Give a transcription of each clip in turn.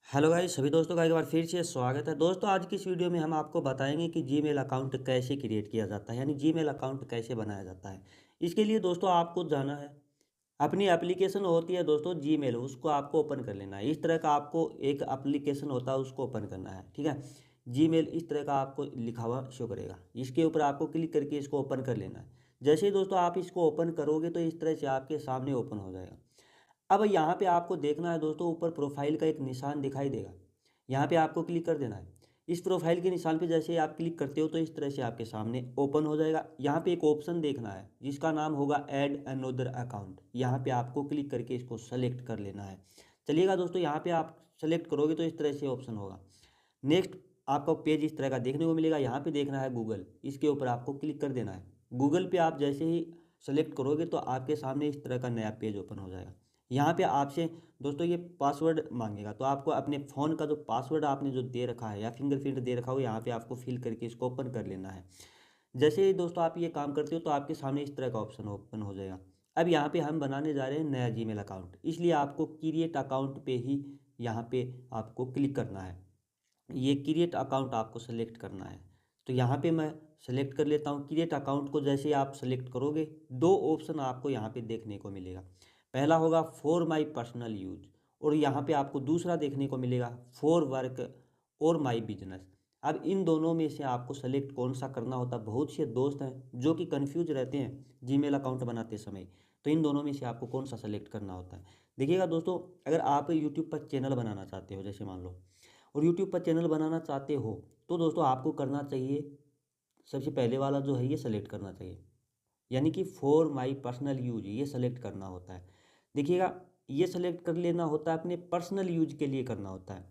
Hello guys, सभी दोस्तों का एक बार फिर से स्वागत है। दोस्तों, आज की इस वीडियो में हम आपको बताएंगे कि जीमेल अकाउंट कैसे क्रिएट किया जाता है, यानी जीमेल अकाउंट कैसे बनाया जाता है। इसके लिए दोस्तों आपको जाना है, अपनी एप्लीकेशन होती है दोस्तों जीमेल, उसको आपको ओपन कर लेना है। इस तरह का आपको एक एप्लीकेशन होता है, उसको ओपन करना है। ठीक है, जीमेल इस तरह का आपको लिखा हुआ शो करेगा, इसके ऊपर आपको क्लिक करके इसको ओपन कर लेना है। जैसे ही दोस्तों आप इसको ओपन करोगे तो इस तरह से आपके सामने ओपन हो जाएगा। अब यहाँ पे आपको देखना है दोस्तों, ऊपर प्रोफाइल का एक निशान दिखाई देगा, यहाँ पे आपको क्लिक कर देना है। इस प्रोफाइल के निशान पे जैसे ही आप क्लिक करते हो तो इस तरह से आपके सामने ओपन हो जाएगा। यहाँ पे एक ऑप्शन देखना है जिसका नाम होगा ऐड अनोदर अकाउंट, यहाँ पे आपको क्लिक करके इसको सेलेक्ट कर लेना है। चलिएगा दोस्तों, यहाँ पे आप सेलेक्ट करोगे तो इस तरह से ऑप्शन होगा। नेक्स्ट आपका पेज इस तरह का देखने को मिलेगा। यहाँ पे देखना है गूगल, इसके ऊपर आपको क्लिक कर देना है। गूगल पे आप जैसे ही सेलेक्ट करोगे तो आपके सामने इस तरह का नया पेज ओपन हो जाएगा। यहाँ पे आपसे दोस्तों ये पासवर्ड मांगेगा, तो आपको अपने फ़ोन का जो पासवर्ड आपने जो दे रखा है या फिंगरप्रिंट दे रखा हो, यहाँ पे आपको फिल करके इसको ओपन कर लेना है। जैसे ही दोस्तों आप ये काम करते हो तो आपके सामने इस तरह का ऑप्शन ओपन हो जाएगा। अब यहाँ पे हम बनाने जा रहे हैं नया जीमेल अकाउंट, इसलिए आपको क्रिएट अकाउंट पे ही यहाँ पे आपको क्लिक करना है। ये क्रिएट अकाउंट आपको सेलेक्ट करना है। तो यहाँ पे मैं सेलेक्ट कर लेता हूँ क्रिएट अकाउंट को। जैसे ही आप सेलेक्ट करोगे दो ऑप्शन आपको यहाँ पे देखने को मिलेगा। पहला होगा फॉर माई पर्सनल यूज, और यहाँ पे आपको दूसरा देखने को मिलेगा फॉर वर्क और माई बिजनेस। अब इन दोनों में से आपको सेलेक्ट कौन सा करना होता है। बहुत से दोस्त हैं जो कि कन्फ्यूज रहते हैं जीमेल अकाउंट बनाते समय, तो इन दोनों में से आपको कौन सा सेलेक्ट करना होता है। देखिएगा दोस्तों, अगर आप यूट्यूब पर चैनल बनाना चाहते हो, जैसे मान लो, और यूट्यूब पर चैनल बनाना चाहते हो, तो दोस्तों आपको करना चाहिए, सबसे पहले वाला जो है ये सेलेक्ट करना चाहिए, यानी कि फॉर माई पर्सनल यूज ये सेलेक्ट करना होता है। देखिएगा, ये सेलेक्ट कर लेना होता है, अपने पर्सनल यूज के लिए करना होता है।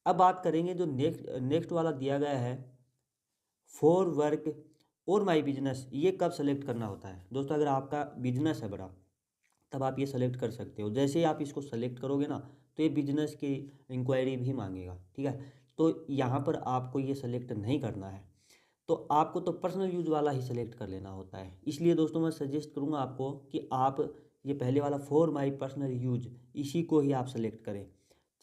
अब बात करेंगे जो नेक्स्ट नेक्स्ट वाला दिया गया है फॉर वर्क और माई बिजनेस, ये कब सेलेक्ट करना होता है दोस्तों। अगर आपका बिजनेस है बड़ा, तब आप ये सेलेक्ट कर सकते हो। जैसे ही आप इसको सेलेक्ट करोगे ना, तो ये बिजनेस की इंक्वायरी भी मांगेगा। ठीक है, तो यहाँ पर आपको ये सेलेक्ट नहीं करना है, तो आपको तो पर्सनल यूज वाला ही सेलेक्ट कर लेना होता है। इसलिए दोस्तों मैं सजेस्ट करूँगा आपको कि आप ये पहले वाला फॉर माई पर्सनल यूज, इसी को ही आप सेलेक्ट करें।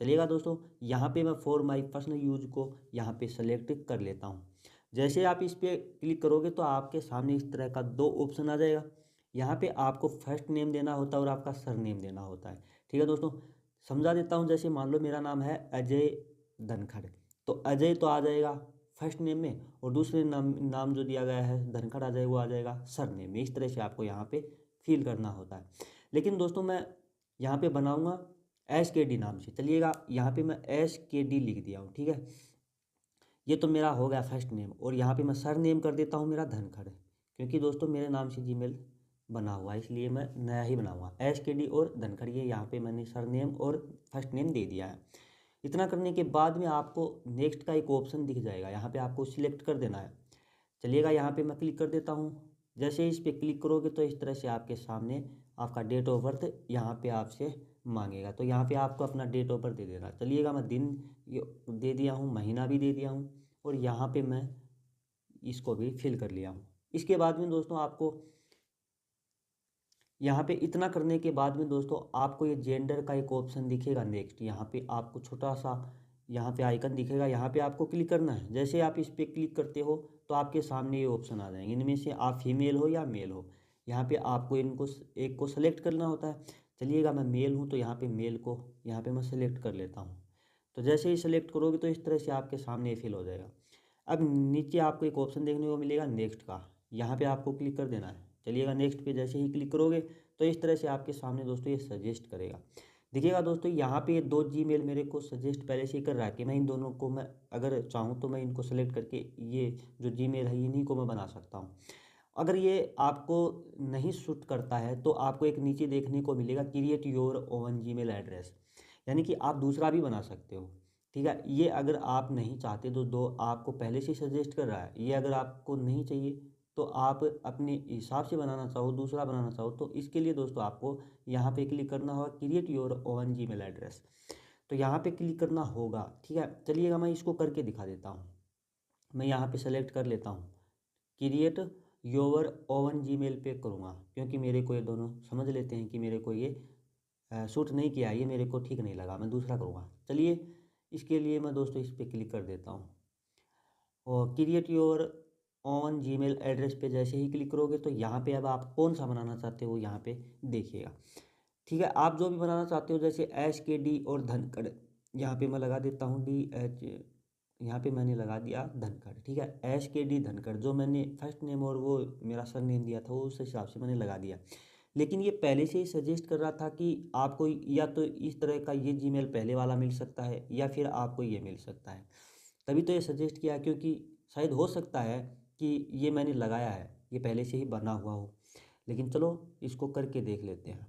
चलिएगा दोस्तों, यहाँ पे मैं फॉर माई पर्सनल यूज को यहाँ पे सेलेक्ट कर लेता हूँ। जैसे आप इस पर क्लिक करोगे तो आपके सामने इस तरह का दो ऑप्शन आ जाएगा। यहाँ पे आपको फर्स्ट नेम देना होता है और आपका सर नेम देना होता है। ठीक है दोस्तों, समझा देता हूँ। जैसे मान लो मेरा नाम है अजय धनखड़, तो अजय तो आ जाएगा फर्स्ट नेम में, और दूसरे नाम नाम जो दिया गया है धनखड़ आ जाएगा, वो आ जाएगा सर नेम में। इस तरह से आपको यहाँ पे फिल करना होता है। लेकिन दोस्तों मैं यहाँ पे बनाऊँगा एस के डी नाम से। चलिएगा, यहाँ पे मैं एस के डी लिख दिया हूँ। ठीक है, ये तो मेरा हो गया फर्स्ट नेम, और यहाँ पे मैं सर नेम कर देता हूँ मेरा धनखड़, क्योंकि दोस्तों मेरे नाम से जीमेल बना हुआ है, इसलिए मैं नया ही बनाऊंगा एस के डी और धनखड़। ये यहाँ पे मैंने सर नेम और फर्स्ट नेम दे दिया है। इतना करने के बाद में आपको नेक्स्ट का एक ऑप्शन दिख जाएगा, यहाँ पे आपको सिलेक्ट कर देना है। चलिएगा, यहाँ पे मैं क्लिक कर देता हूँ। जैसे इस पर क्लिक करोगे तो इस तरह से आपके सामने आपका डेट ऑफ बर्थ यहाँ पे आपसे मांगेगा, तो यहाँ पे आपको अपना डेट ऑफ बर्थ दे देना। चलिएगा, मैं दिन ये दे दिया हूँ, महीना भी दे दिया हूँ, और यहाँ पे मैं इसको भी फिल कर लिया हूँ। इसके बाद में दोस्तों आपको यहाँ पे इतना करने के बाद में दोस्तों आपको ये जेंडर का एक ऑप्शन दिखेगा नेक्स्ट, यहाँ पे आपको छोटा सा यहाँ पे आइकन दिखेगा, यहाँ पे आपको क्लिक करना है। जैसे आप इस पर क्लिक करते हो तो आपके सामने ये ऑप्शन आ जाएंगे, इनमें से आप फीमेल हो या मेल हो। यहाँ पे आपको इनको एक को सेलेक्ट करना होता है। चलिएगा, मैं मेल हूँ तो यहाँ पे मेल को यहाँ पे मैं सेलेक्ट कर लेता हूँ। तो जैसे ही सेलेक्ट करोगे तो इस तरह से आपके सामने फिल हो जाएगा। अब नीचे आपको एक ऑप्शन देखने को मिलेगा नेक्स्ट का, यहाँ पे आपको क्लिक कर देना है। चलिएगा, नेक्स्ट पे जैसे ही क्लिक करोगे तो इस तरह से आपके सामने दोस्तों ये सजेस्ट करेगा। देखिएगा दोस्तों, यहाँ पे ये दो जीमेल मेरे को सजेस्ट पहले से ही कर रहा है कि मैं इन दोनों को, मैं अगर चाहूँ तो मैं इनको सेलेक्ट करके ये जो जीमेल है इन्हीं को मैं बना सकता हूँ। अगर ये आपको नहीं सूट करता है तो आपको एक नीचे देखने को मिलेगा create your oven Gmail address, यानी कि आप दूसरा भी बना सकते हो। ठीक है, ये अगर आप नहीं चाहते तो दो आपको पहले से सजेस्ट कर रहा है, ये अगर आपको नहीं चाहिए तो आप अपने हिसाब से बनाना चाहो, दूसरा बनाना चाहो, तो इसके लिए दोस्तों आपको यहाँ पे क्लिक करना होगा create your oven Gmail address. तो यहाँ पे क्लिक करना होगा। ठीक है, चलिएगा मैं इसको करके दिखा देता हूँ। मैं यहाँ पे सेलेक्ट कर लेता हूँ क्रिएट योर ओवन जीमेल पे करूँगा, क्योंकि मेरे को ये दोनों समझ लेते हैं कि मेरे को ये सूट नहीं किया, ये मेरे को ठीक नहीं लगा, मैं दूसरा करूँगा। चलिए, इसके लिए मैं दोस्तों इस पर क्लिक कर देता हूँ और create your on Gmail address पे जैसे ही क्लिक करोगे तो यहाँ पे अब आप कौन सा बनाना चाहते हो यहाँ पे देखिएगा। ठीक है, आप जो भी बनाना चाहते हो, जैसे SKD और धनखड़, यहाँ पे मैं लगा देता हूँ DH, यहाँ पे मैंने लगा दिया धनखड़। ठीक है, SKD धनखड़, जो मैंने फर्स्ट नेम और वो मेरा सर नेम दिया था वो उस हिसाब से मैंने लगा दिया। लेकिन ये पहले से ही सजेस्ट कर रहा था कि आपको या तो इस तरह का ये जीमेल पहले वाला मिल सकता है या फिर आपको ये मिल सकता है, तभी तो ये सजेस्ट किया, क्योंकि शायद हो सकता है कि ये मैंने लगाया है ये पहले से ही बना हुआ हो। लेकिन चलो इसको करके देख लेते हैं।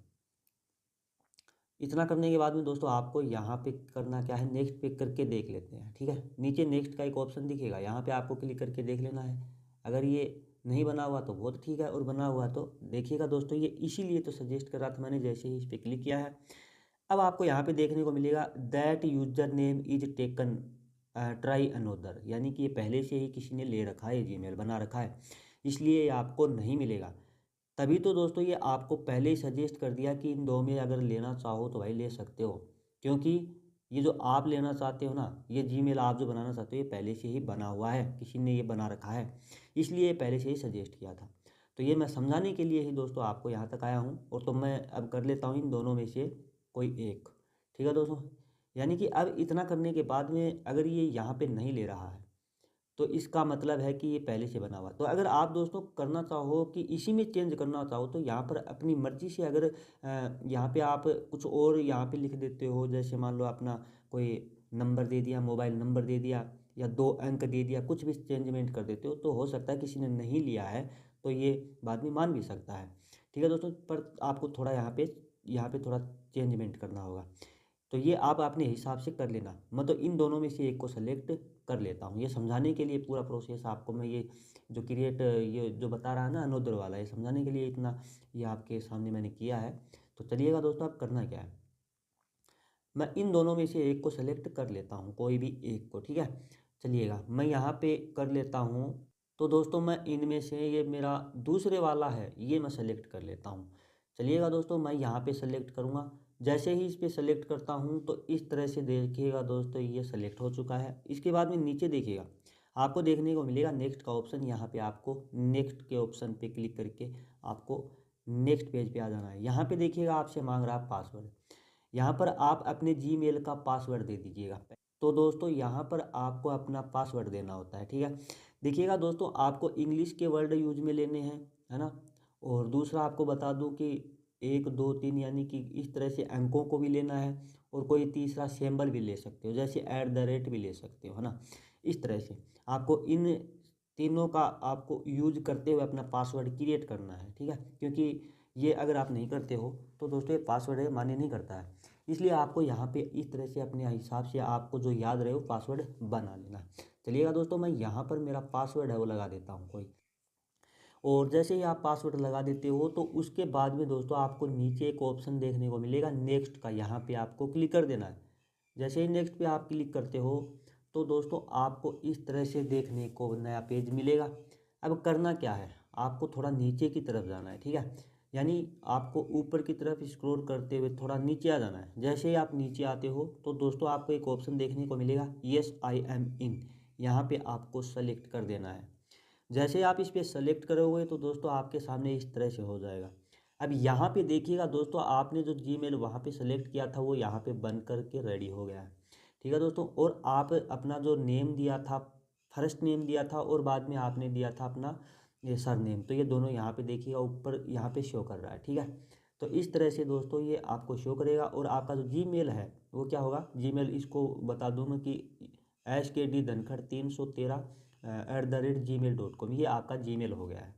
इतना करने के बाद में दोस्तों आपको यहाँ पे करना क्या है, नेक्स्ट पे करके देख लेते हैं। ठीक है, नीचे नेक्स्ट का एक ऑप्शन दिखेगा, यहाँ पे आपको क्लिक करके देख लेना है। अगर ये नहीं बना हुआ तो बहुत ठीक है, और बना हुआ तो देखिएगा दोस्तों, ये इसीलिए तो सजेस्ट कर रहा था मैंने, जैसे ही इस पर क्लिक किया है अब आपको यहाँ पे देखने को मिलेगा that user name is taken try another, यानी कि ये पहले से ही किसी ने ले रखा है, जीमेल बना रखा है, इसलिए ये आपको नहीं मिलेगा। तभी तो दोस्तों ये आपको पहले ही सजेस्ट कर दिया कि इन दो में अगर लेना चाहो तो भाई ले सकते हो, क्योंकि ये जो आप लेना चाहते हो ना, ये जीमेल आप जो बनाना चाहते हो ये पहले से ही बना हुआ है, किसी ने ये बना रखा है, इसलिए ये पहले से ही सजेस्ट किया था। तो ये मैं समझाने के लिए ही दोस्तों आपको यहाँ तक आया हूँ, और तो मैं अब कर लेता हूँ इन दोनों में से कोई एक। ठीक है दोस्तों, यानी कि अब इतना करने के बाद में अगर ये यहाँ पे नहीं ले रहा है तो इसका मतलब है कि ये पहले से बना हुआ। तो अगर आप दोस्तों करना चाहो कि इसी में चेंज करना चाहो तो यहाँ पर अपनी मर्ज़ी से अगर यहाँ पे आप कुछ और यहाँ पे लिख देते हो, जैसे मान लो अपना कोई नंबर दे दिया, मोबाइल नंबर दे दिया, या 2 अंक दे दिया, कुछ भी चेंजमेंट कर देते हो तो हो सकता है किसी ने नहीं लिया है तो ये बाद में मान भी सकता है। ठीक है दोस्तों, पर आपको थोड़ा यहाँ पे थोड़ा चेंजमेंट करना होगा। तो ये आप अपने हिसाब से कर लेना, मैं तो इन दोनों में से एक को सेलेक्ट कर लेता हूँ। ये समझाने के लिए पूरा प्रोसेस आपको मैं ये जो क्रिएट ये जो बता रहा है ना अनोदर वाला, ये समझाने के लिए इतना ये आपके सामने मैंने किया है। तो चलिएगा दोस्तों, आप करना क्या है, मैं इन दोनों में से एक को सेलेक्ट कर लेता हूँ, कोई भी एक को। ठीक है, चलिएगा मैं यहाँ पे कर लेता हूँ। तो दोस्तों मैं इनमें से ये मेरा दूसरे वाला है ये मैं सेलेक्ट कर लेता हूँ। चलिएगा दोस्तों, मैं यहाँ पे सेलेक्ट करूँगा, जैसे ही इस पर सेलेक्ट करता हूँ तो इस तरह से देखिएगा दोस्तों ये सेलेक्ट हो चुका है। इसके बाद में नीचे देखिएगा आपको देखने को मिलेगा नेक्स्ट का ऑप्शन, यहाँ पे आपको नेक्स्ट के ऑप्शन पे क्लिक करके आपको नेक्स्ट पेज पे आ जाना है। यहाँ पे देखिएगा आपसे मांग रहा है पासवर्ड, यहाँ पर आप अपने जीमेल का पासवर्ड दे दीजिएगा। तो दोस्तों यहाँ पर आपको अपना पासवर्ड देना होता है। ठीक है, देखिएगा दोस्तों आपको इंग्लिश के वर्ड यूज में लेने हैं, है ना, और दूसरा आपको बता दूं कि 1 2 3 यानी कि इस तरह से अंकों को भी लेना है, और कोई तीसरा सिंबल भी ले सकते हो, जैसे @ भी ले सकते हो, है ना। इस तरह से आपको इन तीनों का आपको यूज करते हुए अपना पासवर्ड क्रिएट करना है। ठीक है, क्योंकि ये अगर आप नहीं करते हो तो दोस्तों ये पासवर्ड मान्य नहीं करता है, इसलिए आपको यहाँ पे इस तरह से अपने हिसाब से आपको जो याद रहे वो पासवर्ड बना लेना है। चलिएगा दोस्तों, मैं यहाँ पर मेरा पासवर्ड है वो लगा देता हूँ कोई, और जैसे ही आप पासवर्ड लगा देते हो तो उसके बाद में दोस्तों आपको नीचे एक ऑप्शन देखने को मिलेगा नेक्स्ट का, यहाँ पे आपको क्लिक कर देना है। जैसे ही नेक्स्ट पे आप क्लिक करते हो तो दोस्तों आपको इस तरह से देखने को नया पेज मिलेगा। अब करना क्या है, आपको थोड़ा नीचे की तरफ जाना है। ठीक है, यानी आपको ऊपर की तरफ स्क्रॉल करते हुए थोड़ा नीचे आ जाना है। जैसे ही आप नीचे आते हो तो दोस्तों आपको एक ऑप्शन देखने को मिलेगा येस आई एम इन, यहाँ पे आपको सेलेक्ट कर देना है। जैसे ही आप इस पर सेलेक्ट करोगे तो दोस्तों आपके सामने इस तरह से हो जाएगा। अब यहाँ पे देखिएगा दोस्तों, आपने जो जीमेल वहाँ पे सेलेक्ट किया था वो यहाँ पे बन करके रेडी हो गया है। ठीक है दोस्तों, और आप अपना जो नेम दिया था, फर्स्ट नेम दिया था और बाद में आपने दिया था अपना ये सर नेम, तो ये दोनों यहाँ पे देखिएगा ऊपर यहाँ पे शो कर रहा है। ठीक है, तो इस तरह से दोस्तों ये आपको शो करेगा, और आपका जो जीमेल है वो क्या होगा, जीमेल इसको बता दूँ मैं कि SKD धनखड़ 313 @gmail.com, ये आपका जीमेल हो गया है।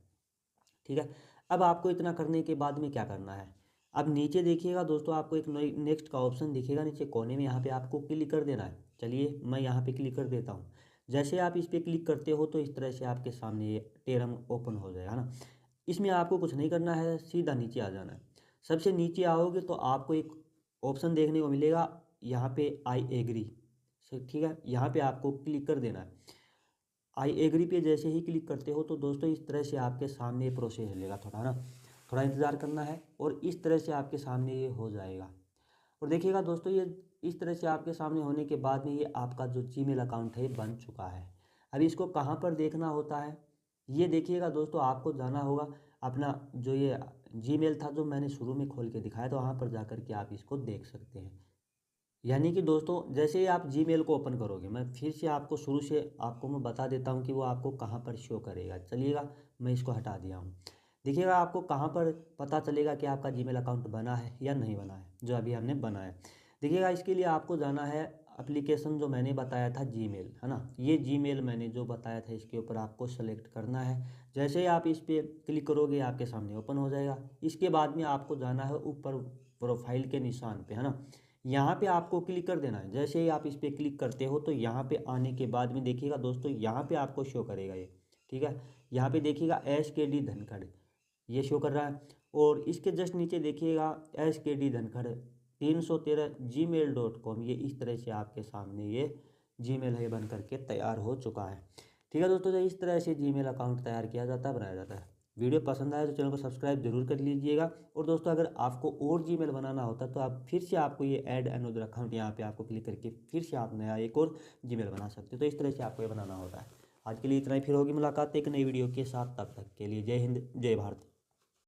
ठीक है, अब आपको इतना करने के बाद में क्या करना है, अब नीचे देखिएगा दोस्तों आपको एक नेक्स्ट का ऑप्शन दिखेगा नीचे कोने में, यहाँ पे आपको क्लिक कर देना है। चलिए मैं यहाँ पे क्लिक कर देता हूँ। जैसे आप इस पर क्लिक करते हो तो इस तरह से आपके सामने ये टेरम ओपन हो जाएगा ना। इसमें आपको कुछ नहीं करना है, सीधा नीचे आ जाना है। सबसे नीचे आओगे तो आपको एक ऑप्शन देखने को मिलेगा, यहाँ पे आई एग्री। ठीक है, यहाँ पे आपको क्लिक कर देना है। आई एग्री पे जैसे ही क्लिक करते हो तो दोस्तों इस तरह से आपके सामने ये प्रोसेस चलेगा, थोड़ा ना थोड़ा इंतज़ार करना है, और इस तरह से आपके सामने ये हो जाएगा। और देखिएगा दोस्तों ये इस तरह से आपके सामने होने के बाद में ये आपका जो जीमेल अकाउंट है बन चुका है। अब इसको कहाँ पर देखना होता है, ये देखिएगा दोस्तों, आपको जाना होगा अपना जो ये जीमेल था जो मैंने शुरू में खोल के दिखाया, तो वहाँ पर जाकर के आप इसको देख सकते हैं। यानी कि दोस्तों जैसे ही आप जीमेल को ओपन करोगे, मैं फिर से आपको शुरू से आपको मैं बता देता हूँ कि वो आपको कहाँ पर शो करेगा। चलिएगा, मैं इसको हटा दिया हूँ। देखिएगा आपको कहाँ पर पता चलेगा कि आपका जीमेल अकाउंट बना है या नहीं बना है, जो अभी हमने बनाया। देखिएगा इसके लिए आपको जाना है एप्लीकेशन जो मैंने बताया था जीमेल, है ना, ये जीमेल मैंने जो बताया था इसके ऊपर आपको सेलेक्ट करना है। जैसे ही आप इस पर क्लिक करोगे आपके सामने ओपन हो जाएगा। इसके बाद में आपको जाना है ऊपर प्रोफाइल के निशान पे, है ना, यहाँ पे आपको क्लिक कर देना है। जैसे ही आप इस पर क्लिक करते हो तो यहाँ पे आने के बाद में देखिएगा दोस्तों, यहाँ पे आपको शो करेगा ये, ठीक है। यहाँ पे देखिएगा SKD धनखड़ ये शो कर रहा है, और इसके जस्ट नीचे देखिएगा SKD धनखड़ 313 gmail.com, ये इस तरह से आपके सामने ये जीमेल है बन करके तैयार हो चुका है। ठीक है दोस्तों, तो इस तरह से जीमेल अकाउंट तैयार किया जाता है, बनाया जाता है। वीडियो पसंद आए तो चैनल को सब्सक्राइब जरूर कर लीजिएगा। और दोस्तों अगर आपको और जीमेल बनाना होता तो आप फिर से आपको ये ऐड अनदर अकाउंट यहाँ पे आपको क्लिक करके फिर से आप नया एक और जीमेल बना सकते हो। तो इस तरह से आपको ये बनाना होता है। आज के लिए इतना ही, फिर होगी मुलाकात एक नई वीडियो के साथ, तब तक के लिए जय हिंद जय भारत।